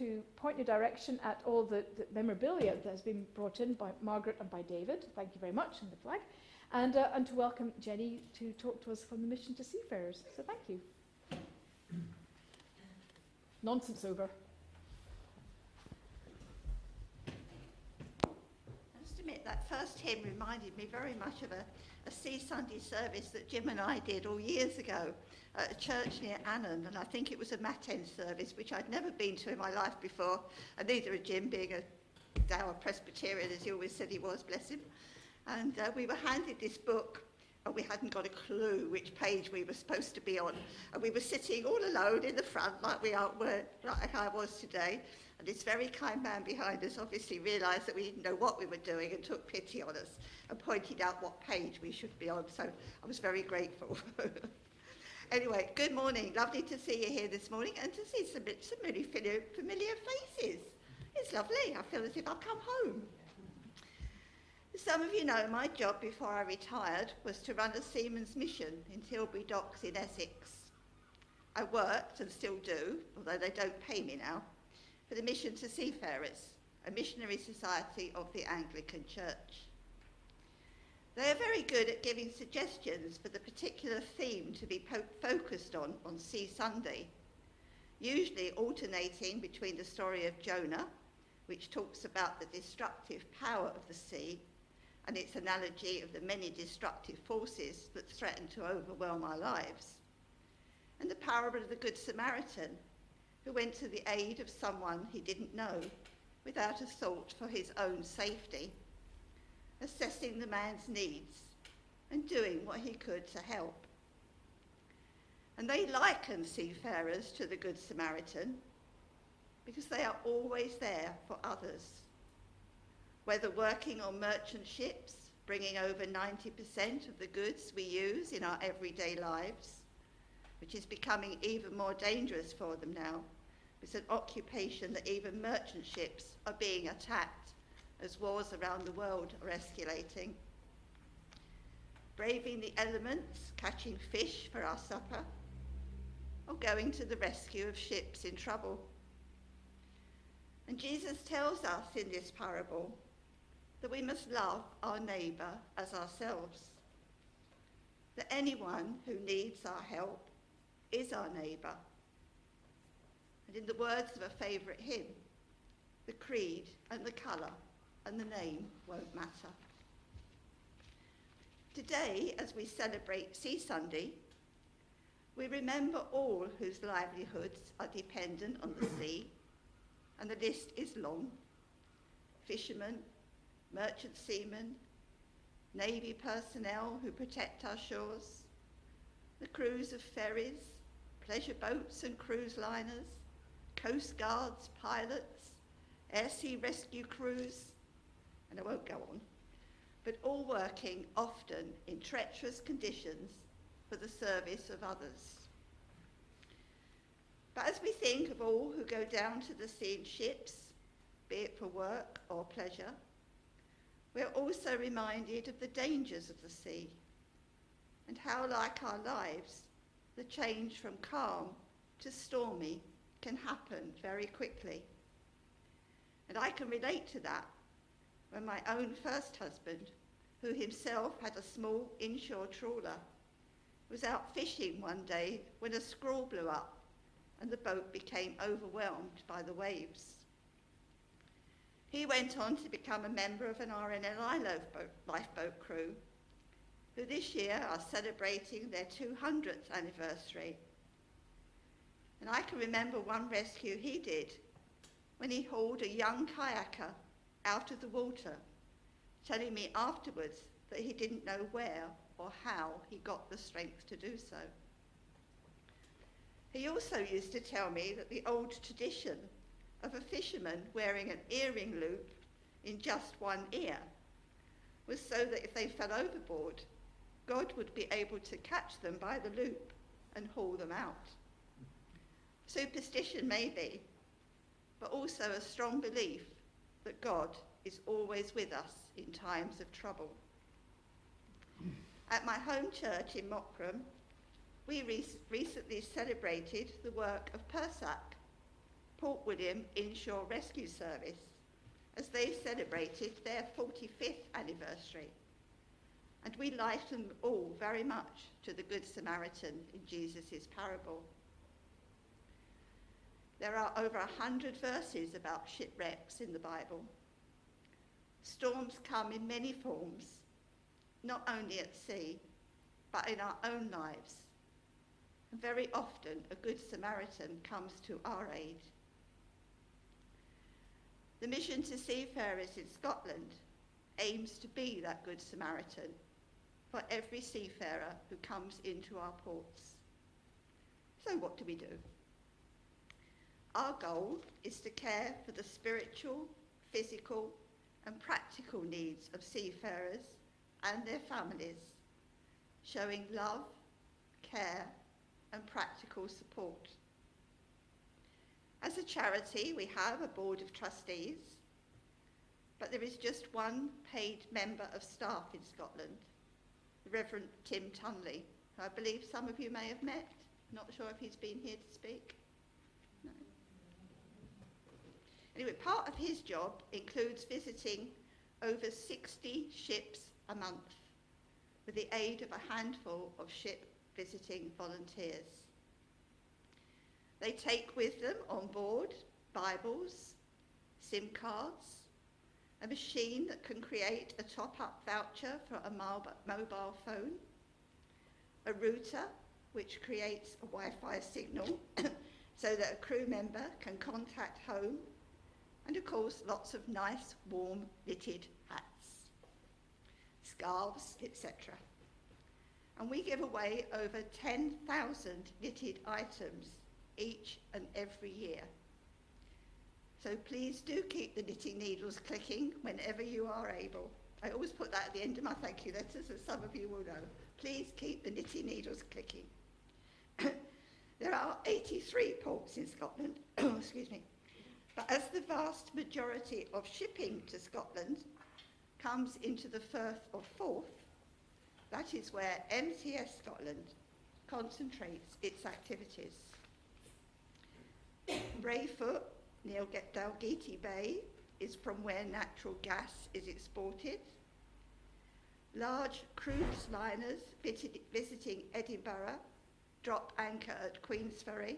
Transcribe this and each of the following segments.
to point your direction at all the memorabilia that has been brought in by Margaret and by David. Thank you very much, and the flag. And to welcome Jenny to talk to us from the Mission to Seafarers. So thank you. Nonsense over. I must admit, that first hymn reminded me very much of a Sea Sunday service that Jim and I did all years ago at a church near Annan, and I think it was a Matin service, which I'd never been to in my life before, and neither had Jim, being a dour Presbyterian, as he always said he was, bless him. And we were handed this book, and we hadn't got a clue which page we were supposed to be on, and we were sitting all alone in the front like like I was today. And this very kind man behind us obviously realised that we didn't know what we were doing and took pity on us and pointed out what page we should be on. So I was very grateful. Anyway, good morning. Lovely to see you here this morning and to see some really familiar faces. It's lovely. I feel as if I've come home. Some of you know my job before I retired was to run a seaman's mission in Tilbury Docks in Essex. I worked, and still do, although they don't pay me now, for the Mission to Seafarers, a missionary society of the Anglican Church. They are very good at giving suggestions for the particular theme to be focused on Sea Sunday, usually alternating between the story of Jonah, which talks about the destructive power of the sea, and its analogy of the many destructive forces that threaten to overwhelm our lives, and the parable of the Good Samaritan, who went to the aid of someone he didn't know without a thought for his own safety, assessing the man's needs and doing what he could to help. And they liken seafarers to the Good Samaritan because they are always there for others, whether working on merchant ships, bringing over 90% of the goods we use in our everyday lives, which is becoming even more dangerous for them now. It's an occupation that even merchant ships are being attacked as wars around the world are escalating. Braving the elements, catching fish for our supper, or going to the rescue of ships in trouble. And Jesus tells us in this parable that we must love our neighbour as ourselves, that anyone who needs our help is our neighbour. And in the words of a favourite hymn, the creed and the colour and the name won't matter. Today, as we celebrate Sea Sunday, we remember all whose livelihoods are dependent on the sea, and the list is long. Fishermen, merchant seamen, Navy personnel who protect our shores, the crews of ferries, pleasure boats and cruise liners, coast guards, pilots, air sea rescue crews, and I won't go on, but all working often in treacherous conditions for the service of others. But as we think of all who go down to the sea in ships, be it for work or pleasure, we're also reminded of the dangers of the sea and how, like our lives, the change from calm to stormy can happen very quickly. And I can relate to that when my own first husband, who himself had a small inshore trawler, was out fishing one day when a squall blew up and the boat became overwhelmed by the waves. He went on to become a member of an RNLI lifeboat crew, who this year are celebrating their 200th anniversary. And I can remember one rescue he did when he hauled a young kayaker out of the water, telling me afterwards that he didn't know where or how he got the strength to do so. He also used to tell me that the old tradition of a fisherman wearing an earring loop in just one ear was so that if they fell overboard, God would be able to catch them by the loop and haul them out. Superstition maybe, but also a strong belief that God is always with us in times of trouble. At my home church in Mockram, we recently celebrated the work of PERSAC, Port William Inshore Rescue Service as they celebrated their 45th anniversary. And we liken them all very much to the Good Samaritan in Jesus' parable. There are over 100 verses about shipwrecks in the Bible. Storms come in many forms, not only at sea, but in our own lives. And very often, a Good Samaritan comes to our aid. The mission to seafarers in Scotland aims to be that Good Samaritan for every seafarer who comes into our ports. So what do we do? Our goal is to care for the spiritual, physical, and practical needs of seafarers and their families, showing love, care, and practical support. As a charity, we have a board of trustees, but there is just one paid member of staff in Scotland, the Reverend Tim Tunley, who I believe some of you may have met. Not sure if he's been here to speak. No. Anyway, part of his job includes visiting over 60 ships a month with the aid of a handful of ship visiting volunteers. They take with them on board Bibles, SIM cards, a machine that can create a top-up voucher for a mobile phone, a router which creates a Wi-Fi signal so that a crew member can contact home, and of course lots of nice warm knitted hats, scarves, etc. And we give away over 10,000 knitted items each and every year. So please do keep the knitting needles clicking whenever you are able. I always put that at the end of my thank you letters, as some of you will know. Please keep the knitting needles clicking. There are 83 ports in Scotland, excuse me. But as the vast majority of shipping to Scotland comes into the Firth of Forth, that is where MTS Scotland concentrates its activities. Brayfoot, near Dalgety Bay, is from where natural gas is exported. Large cruise liners visiting Edinburgh drop anchor at Queensferry,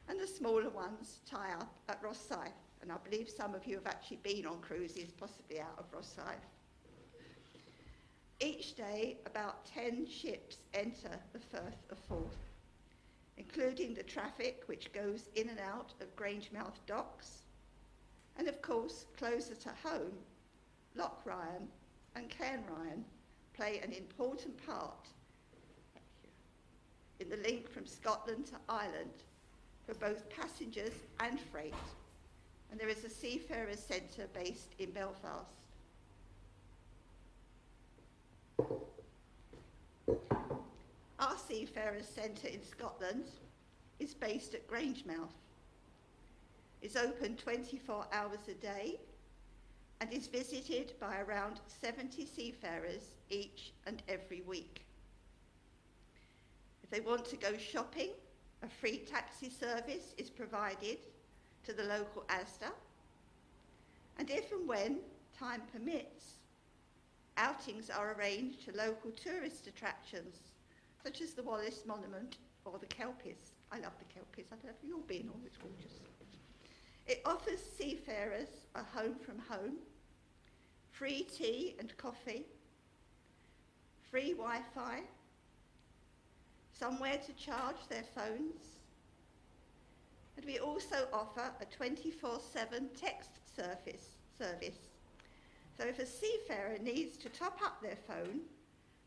and the smaller ones tie up at Rosyth. And I believe some of you have actually been on cruises, possibly out of Rosyth. Each day, about 10 ships enter the Firth of Forth, including the traffic which goes in and out of Grangemouth docks, and of course, closer to home, Loch Ryan and Cairn Ryan play an important part in the link from Scotland to Ireland for both passengers and freight. And there is a seafarers centre based in Belfast. Our Seafarers Centre in Scotland is based at Grangemouth. It's open 24 hours a day and is visited by around 70 seafarers each and every week. If they want to go shopping, a free taxi service is provided to the local Asda, and if and when time permits, outings are arranged to local tourist attractions such as the Wallace Monument or the Kelpies. I love the Kelpies. I don't know if you've all been on, it's gorgeous. It offers seafarers a home from home, free tea and coffee, free Wi-Fi, somewhere to charge their phones, and we also offer a 24/7 text service. So if a seafarer needs to top up their phone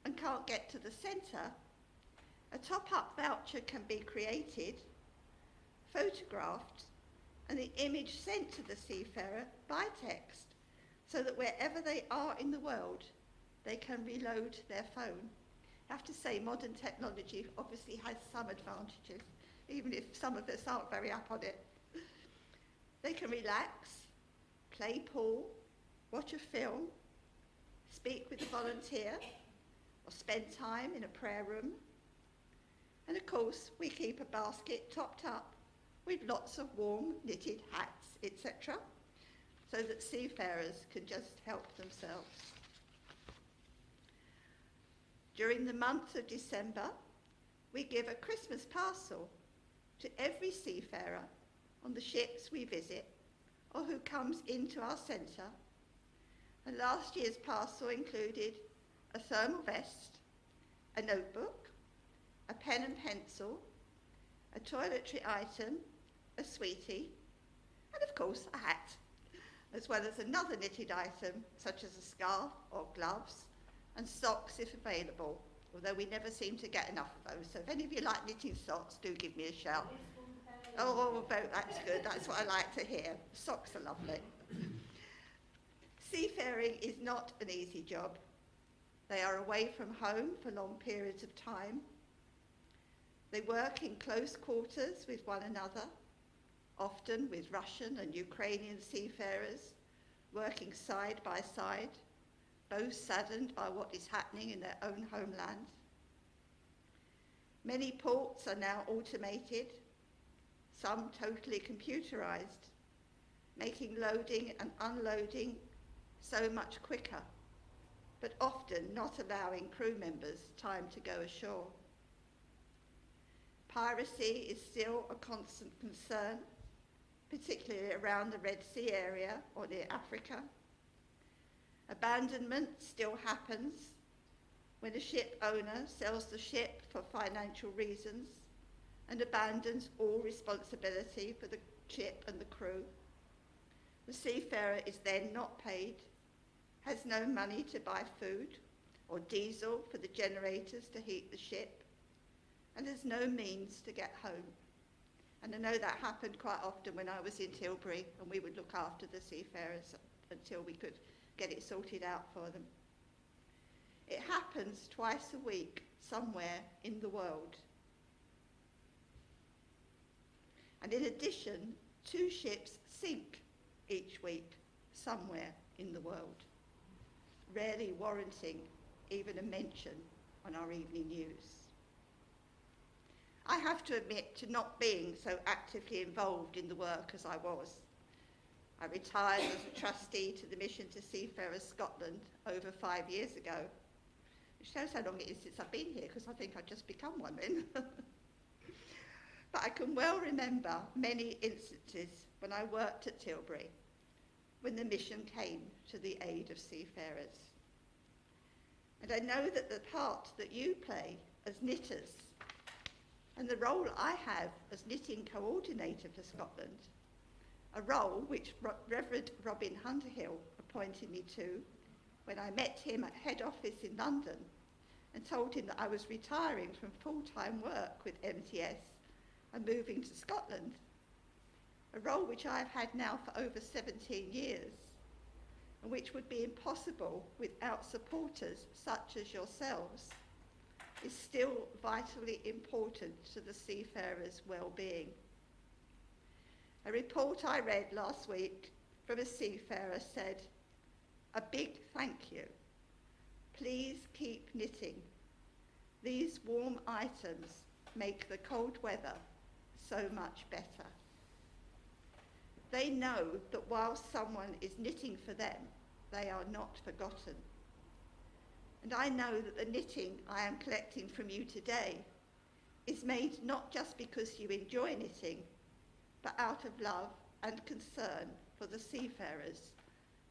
and can't get to the centre, a top-up voucher can be created, photographed, and the image sent to the seafarer by text, so that wherever they are in the world, they can reload their phone. I have to say, modern technology obviously has some advantages, even if some of us aren't very up on it. They can relax, play pool, watch a film, speak with a volunteer, or spend time in a prayer room. And of course, we keep a basket topped up with lots of warm knitted hats, etc., so that seafarers can just help themselves. During the month of December, we give a Christmas parcel to every seafarer on the ships we visit or who comes into our centre. And last year's parcel included a thermal vest, a notebook, a pen and pencil, a toiletry item, a sweetie, and of course a hat, as well as another knitted item such as a scarf or gloves and socks if available, although we never seem to get enough of those. So if any of you like knitting socks, do give me a shout. Oh, that's good. That's what I like to hear. Socks are lovely. Seafaring is not an easy job. They are away from home for long periods of time. They work in close quarters with one another, often with Russian and Ukrainian seafarers, working side by side, both saddened by what is happening in their own homeland. Many ports are now automated, some totally computerized, making loading and unloading so much quicker, but often not allowing crew members time to go ashore. Piracy is still a constant concern, particularly around the Red Sea area or near Africa. Abandonment still happens when a ship owner sells the ship for financial reasons and abandons all responsibility for the ship and the crew. The seafarer is then not paid, has no money to buy food or diesel for the generators to heat the ship, and has no means to get home. And I know that happened quite often when I was in Tilbury, and we would look after the seafarers until we could get it sorted out for them. It happens twice a week somewhere in the world. And in addition, 2 ships sink each week somewhere in the world, rarely warranting even a mention on our evening news. I have to admit to not being so actively involved in the work as I was. I retired as a trustee to the Mission to Seafarers Scotland over 5 years ago, which shows how long it is since I've been here, because I think I've just become one then. But I can well remember many instances when I worked at Tilbury, when the mission came to the aid of seafarers. And I know that the part that you play as knitters and the role I have as knitting coordinator for Scotland, a role which Reverend Robin Hunterhill appointed me to when I met him at head office in London and told him that I was retiring from full-time work with MTS and moving to Scotland, a role which I have had now for over 17 years, and which would be impossible without supporters such as yourselves, is still vitally important to the seafarers' well-being. A report I read last week from a seafarer said, "A big thank you. Please keep knitting. These warm items make the cold weather so much better." They know that while someone is knitting for them, they are not forgotten. And I know that the knitting I am collecting from you today is made not just because you enjoy knitting, but out of love and concern for the seafarers,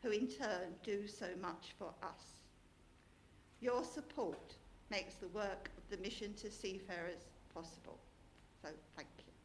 who in turn do so much for us. Your support makes the work of the Mission to Seafarers possible. So thank you.